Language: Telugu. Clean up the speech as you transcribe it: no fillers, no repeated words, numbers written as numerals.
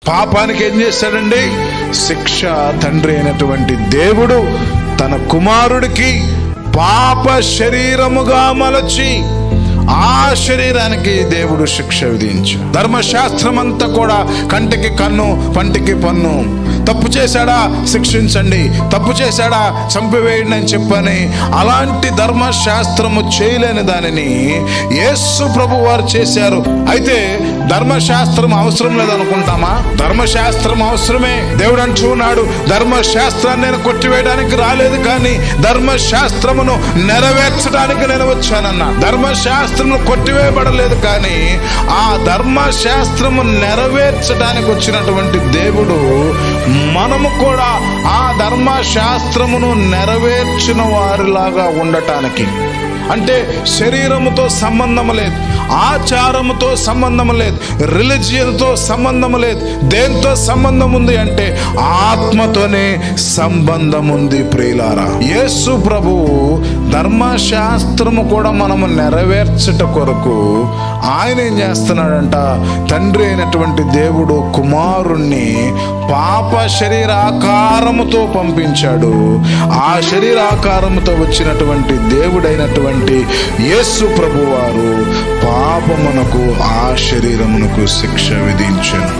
పాపానికి ఏం చేశాడండి? శిక్ష. తండ్రి అయినటువంటి దేవుడు తన కుమారుడికి పాప శరీరముగా మలచి ఆ శరీరానికి దేవుడు శిక్ష విధించాడు. ధర్మశాస్త్రం అంతా కూడా కంటికి కన్ను, పంటికి పన్ను. తప్పు చేశాడా శిక్షించండి, తప్పు చేశాడా చంపివేయండి అని చెప్పని అలాంటి ధర్మశాస్త్రము చేయలేని దానిని యేసు ప్రభు వారు చేశారు. అయితే ధర్మశాస్త్రం అవసరం లేదనుకుంటామా? ధర్మశాస్త్రం అవసరమే. దేవుడు అంటున్నాడు, ధర్మశాస్త్రాన్ని నేను కొట్టివేయడానికి రాలేదు, కానీ ధర్మశాస్త్రమును నెరవేర్చడానికి నేను వచ్చానన్నా. ధర్మశాస్త్రము కొట్టివేయబడలేదు, కానీ ఆ ధర్మశాస్త్రము నెరవేర్చడానికి వచ్చినటువంటి దేవుడు మనము కూడా ఆ ధర్మశాస్త్రమును నెరవేర్చిన వారిలాగా ఉండటానికి, అంటే శరీరముతో సంబంధం లేదు, ఆచారముతో సంబంధం లేదు, రిలీజియన్తో సంబంధం లేదు. దేంతో సంబంధం ఉంది అంటే ఆత్మతోనే సంబంధం ఉంది. ప్రియులారా, యేసు ప్రభువు ధర్మశాస్త్రము కూడా మనము నెరవేర్చట కొరకు ఆయన ఏం చేస్తున్నాడంట? తండ్రి అయినటువంటి దేవుడు కుమారుణ్ణి పాప శరీరాకారముతో పంపించాడు. ఆ శరీరాకారముతో వచ్చినటువంటి దేవుడైనటువంటి యేసు ప్రభు వారు పాపమునకు, ఆ శరీరమునకు శిక్ష విధించెను.